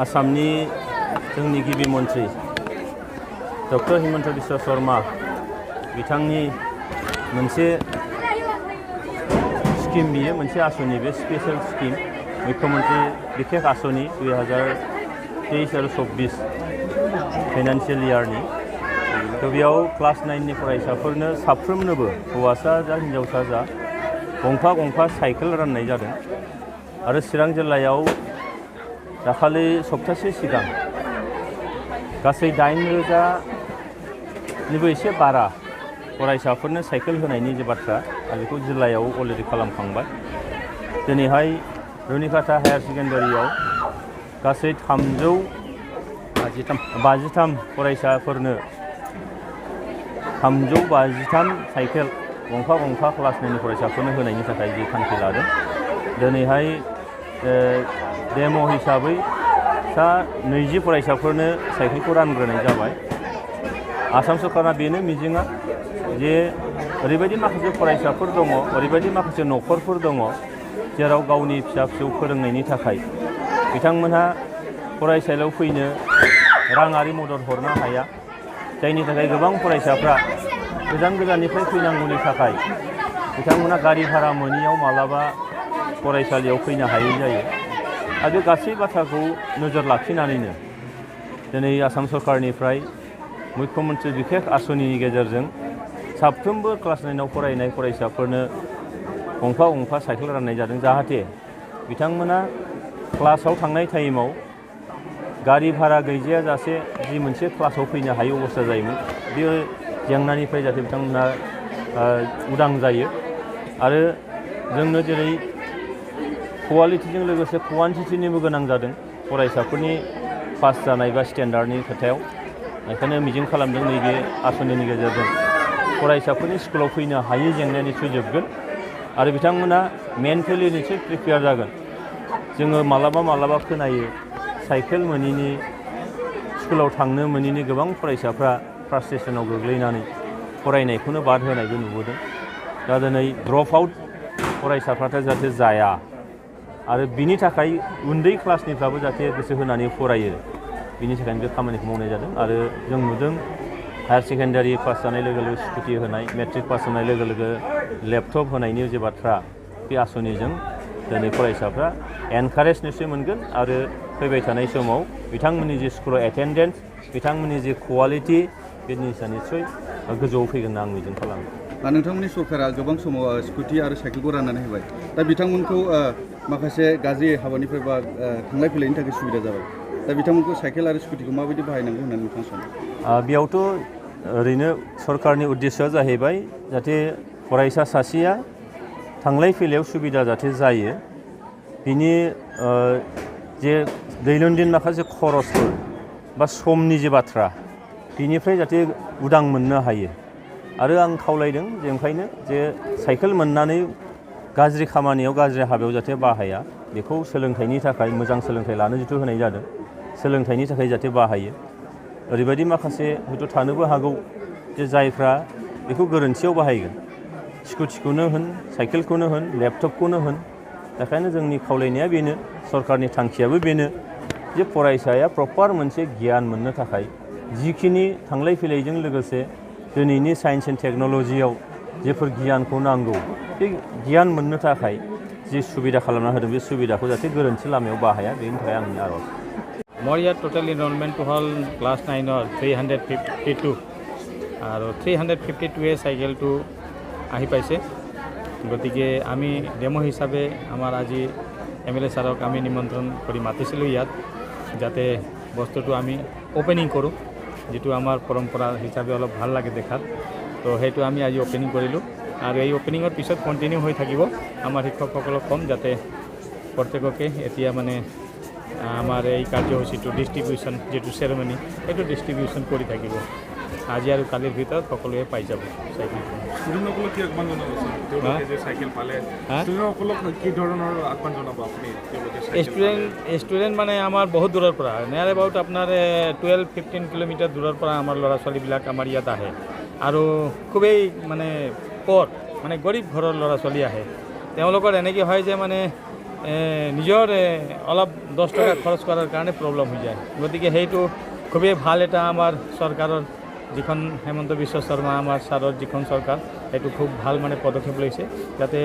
आसामनि जोंनि गिबि मन्त्रि डक्टर हिमन्त बिश्व शर्मा बिथांनि मोनसे स्किम बियो मोनसे आसनि बे स्पेशल स्किम मुख्यमंत्री बिखेख आसनि 2023 आरो 24 फाइनान्शियेल इयारनि तो बेयाव क्लास 9 नि फरायसाफोरनो साफ्रोमनोबो हौवासा जा हिन्जावसा जा गंफा साइकेल राननाय जादों आरो चिरां जिल्लायाव दाखालि सप्तासे सिगां गासै 8,000निबो एसे बारा फरायसाफोरनो साइकेल होनायनि जे बाथ्रा बेखौ जिल्लायाव अलरेडि खालामखांबाय। दिनैहाय रुनिकाटा हायार सेकेन्डारियाव गासै 353 फरायसाफोरनो 353 साइकेल गंफा क्लास 9 नि फरायसाफोरनो होनायनि थाखाय जि थांखि लादों। दिनैहाय डेम' हिसाबै सा 20 फरायसाफोरनो साइकेलखौ रानग्रोनाय जाबाय। आसाम सरकारा बेनो मिजिङा जे ओरैबायदि माखासे फरायसाफोर दङ, ओरैबायदि माखासे न'खरफोर दङ जेराव गावनि फिसा-फिसौ फोरोंनायनि थाखाय बिथांमोनहा फरायसालियाव फैनो राङारि मदद हरनो हाया, जायनि थाखाय गोबां फरायसाफ्रा गोजाननिफ्राय फैनांगौनि थाखाय बिथांमोना गारि भारा मोनियाव मालाबा फरायसालियाव फैनो हायै जायो। आरो बे गासै बाथ्राखौ नोजोर लाखिनानैनो दिनै आसाम सरकारनिफ्राय मुख्यमंत्री बिखेख आसनिनि गेजेरजों साफ्रोमबो क्लास 9 आव फरायनाय फरायसाफोरनो गंफा साइकेल राननाय जादों, जाहाथे बिथांमोना क्लासाव थांनाय टाइमाव गारि भारा गैजायाजासे जि मोनसे क्लासाव फैनो हायै अबस्था जायोमोन बे जेंनानिफ्राय जाहाथे बिथांमोना उदां जायो। आरो जोंनो जेरै क्वालिटिजों लोगोसे क्वान्टिटिनिबो गोनां जादों फरायसाफोरनि पास जानाय बा स्टेन्डार्डनि खोथायाव। बेखायनो मिजिं खालामदों नैबे आसनिनि गेजेरजों फरायसाफोरनि स्कुलाव फैनो हायै जेंनाया निस्सय जोबगोन आरो बिथांमोना मेन्टेलि निस्सय प्रिपेयार जागोन। जोङो मालाबा खोनायो साइकेल मोनिनि स्कुलाव थांनो मोनिनि गोबां फरायसाफ्रा फ्रास्ट्रेसनाव गोग्लैनानै फरायनायखौनो बाद होनायबो नुबोदों। दा दिनै ड्रप आउट फरायसाफ्रा जाहाथे जाया आरो बिनि थाखाय उन्दै क्लासनिफ्राबो जाहाथे गोसो होनानै फरायो, बिनि थाखायनो बे खामानिखौ मावनाय जादों। आरो जों नुदों हायार सेकेन्डारि पास जानाय लोगो स्कुटि होनाय, मेट्रिक पास जानाय लोगो लेपटप होनायनि जे बाथ्रा बे आसनिजों दिनै फरायसाफ्रा एनकारेज निस्सय मोनगोन आरो फैबाय थानाय समाव बिथांमोननि जे स्कुलाव एटेन्डेन्स, बिथांमोननि जे क्वालिटि बे जिनिसा निस्सय गोजौआव फैगोन होनना आं मिजिं खालामो। नोंथांमोननि सरकारा गोबां समाव स्कुटि आरो साइकेलखौ राननानै होबाय, दा बिथांमोनखौ माखासे गाज्रि हाबानिफ्राय बा थांलाय फैलायनि थाखाय सुबिदा जाबाय, दा बिथांमोनखौ साइकेल आरो स्कुटिखौ माबायदि बाहायनांगौ होननानै नोंथाङा सानो? बेयावथ' ओरैनो सरकारनि उद्देश्यआ जाहैबाय जाहाथे फरायसा सासेया थांलाय फैलायाव सुबिदा जाहाथे जायो, बिनि जे दैनन्दिन माखासे खरसफोर बा समनि जे बाथ्रा बिनिफ्राय जाहाथे उदां मोननो हायो। आरो आं खावलायदों जे ओंखायनो जे साइकेल मोननानै गाज्रि खामानियाव गाज्रि हाबायाव जाहाथे बाहाया, बेखौ सोलोंथाइनि थाखाय मोजां सोलोंथाइ लानो जिथु होनाय जादों, सोलोंथाइनि थाखाय जाहाथे बाहायो। ओरैबायदि माखासे हयथ' थानोबो हागौ जे जायफ्रा बेखौ गोरोन्थियाव बाहायगोन, स्कुटिखौनो होन, साइकेलखौनो होन, लेपटपखौनो होन। बेखायनो जोंनि खावलायनाया बेनो, सरकारनि थांखियाबो बेनो जे फरायसाया प्रपार मोनसे गियान मोननो थाखाय जिखिनि थांलाय फैलायजों लोगोसे दिनैनि साइन्स एन्ड टेक्न'लजियाव जेफोर गियानखौ नांगौ, बे गियान मोननो थाखाय जि सुबिदा खालामना होदों बे सुबिदाखौ जाहाथे गोरोन्थि लामायाव बाहाया, बेनि थाखाय आंनि आर'ज। मोर यार टोटल इनरोलमेंट हल क्लास 9 352 और 352 साइकेल तो आहि पाइसे। गति के आमी डेमो हिसाबे आमार আজি MLA सारक आमी निमंत्रण करी मातिसिलो यात जाते बस्तुটো आमी ओपेनिং करूँ, जितु आमार परम्परा हिसाबे अलप ভাল लागे देखात। तो हेतु आमी আজি ओपेनिং करिलो और এই ओपेनिंगर पिছত कन्टिन्यू হৈ থাকিব। आमार शिक्षकসকলক कम जाते प्रत्येकके एतिया माने आमार এই কাৰ্যসূচীটো ডিস্ট্ৰিবিউশন যেটো সেৰেমনি এটো ডিস্ট্ৰিবিউশন কৰি থাকিব। আজি আৰু কালিৰ ভিতৰত সকলোৱে পাই যাব সাইকেল। ষ্টুডেণ্টসকলক কি আহ্বান জনাব তেওঁলোকে যে সাইকেল পালে? ষ্টুডেণ্টসকলক কি ধৰণৰ আহ্বান জনাব আপুনি? ষ্টুডেণ্ট মানে আমাৰ বহুত দূৰৰ পৰা, নিয়াৰ এবাউট আপোনাৰ 12-15 কিলোমিটাৰ দূৰৰ পৰা আমাৰ ল'ৰা ছোৱালীবিলাক আমাৰ ইয়াত আহে আৰু খুবেই মানে মানে গৰীব ঘৰৰ ল'ৰা ছোৱালী আহে। তেওঁলোকৰ এনেকৈ হয় যে মানে নিজৰ অলপ 10 টকা খৰচ কৰাৰ কাৰণে প্ৰব্লেম হৈ যায় গতিকে সেইটো খুবেই ভাল এটা আমাৰ চৰকাৰৰ যিখন হেমন্ত বিশ্ব শৰ্মা আমাৰ ছাৰৰ যিখন চৰকাৰ সেইটো খুব ভাল মানে পদক্ষেপ লৈছে যাতে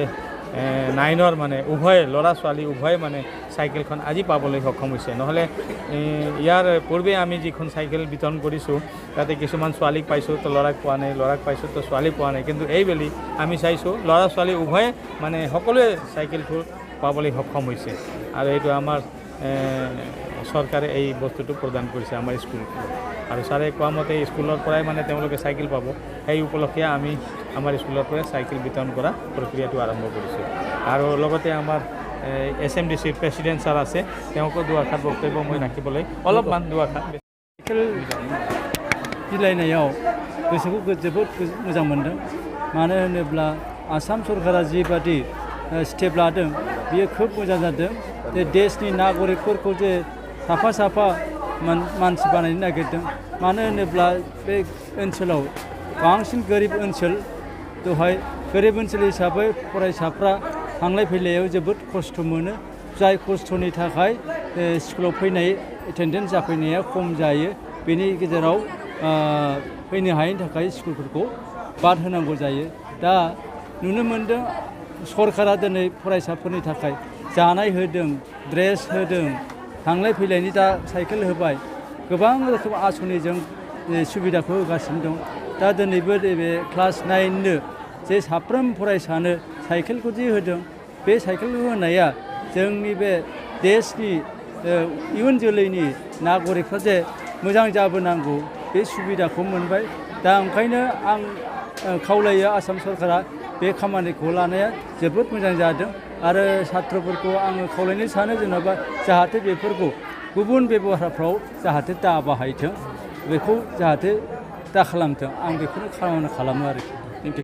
9ৰ মানে উভয় ল'ৰা ছোৱালী উভয় মানে চাইকেলখন আজি পাবলৈ সক্ষম হৈছে নহ'লে ইয়াৰ পূৰ্বে আমি যিখন চাইকেল বিতৰণ কৰিছোঁ তাতে কিছুমান ছোৱালীক পাইছোঁ তো ল'ৰাক পোৱা নাই ল'ৰাক পাইছোঁ তো ছোৱালী পোৱা নাই কিন্তু এইবেলি আমি চাইছোঁ ল'ৰা ছোৱালী উভয়ে মানে সকলোৱে চাইকেলটো পাবলৈ সক্ষম হৈছে আৰু এইটো আমাৰ চৰকাৰে এই বস্তুটো প্ৰদান কৰিছে আমাৰ স্কুল আৰু ছাৰে কোৱা মতে স্কুলৰ পৰাই মানে তেওঁলোকে চাইকেল পাব সেই উপলক্ষে আমি আমাৰ স্কুলৰ পৰা চাইকেল বিতৰণ কৰা প্ৰক্ৰিয়াটো আৰম্ভ কৰিছোঁ আৰু লগতে আমাৰ SMDCৰ প্ৰেচিডেণ্ট ছাৰ আছে তেওঁকো দুআষাৰ বক্তব্য মই ৰাখিবলৈ অলপমান দুআষাৰ साइकेल बिलाइनायाव गोसोखौ जोबोद मोजां मोनदों मानो होनोब्ला आसाम सरकारा जिबादि स्टेप लादों बियो खोब मोजां जादों जे देशनि नागरिकफोरखौ जे साफा साफा मानसि बानायनो नागिरदों मानो होनोब्ला बे ओनसोलाव बांसिन गोरिब ओनसोल दहाय गोरिब ओनसोल हिसाबै फरायसाफ्रा थांलाय फैलायाव जोबोद खस्थ' मोनो जाय खस्थ'नि थाखाय स्कुलाव फैनाय एटेन्डेन्स जाफैनाया खम जायो बेनि गेजेराव फैनो हायैनि थाखाय स्कुलफोरखौ बाद होनांगौ जायो दा नुनो मोनदों सरकारा दिनै फरायसाफोरनि थाखाय जानाय होदों ड्रेस होदों थांलाय फैलायनि दा साइकेल होबाय गोबां रोखोम आसनिजों सुबिदाखौ होगासिनो दं दा दिनैबो बे क्लास 9नो जे साफ्रोम फरायसानो साइकेलखौ जे होदों बे साइकेलखौ होनाया जोंनि बे देशनि इयुन जोलैनि नागरिकफ्रा जे मोजां जाबोनांगौ बे सुबिदाखौ मोनबाय दा ओंखायनो आं खावलायो आसाम सरकारा बे खामानिखौ लानाया जोबोद मोजां जादों आरो सात्रफोरखौ आङो खावलायनो सानो जेनेबा जाहाथे बेफोरखौ गुबुन बेब'हारफ्राव जाहाथे दा बाहायथों बेखौ जाहाथे दा खालामथों आं बेखौनो खालामो आरोखि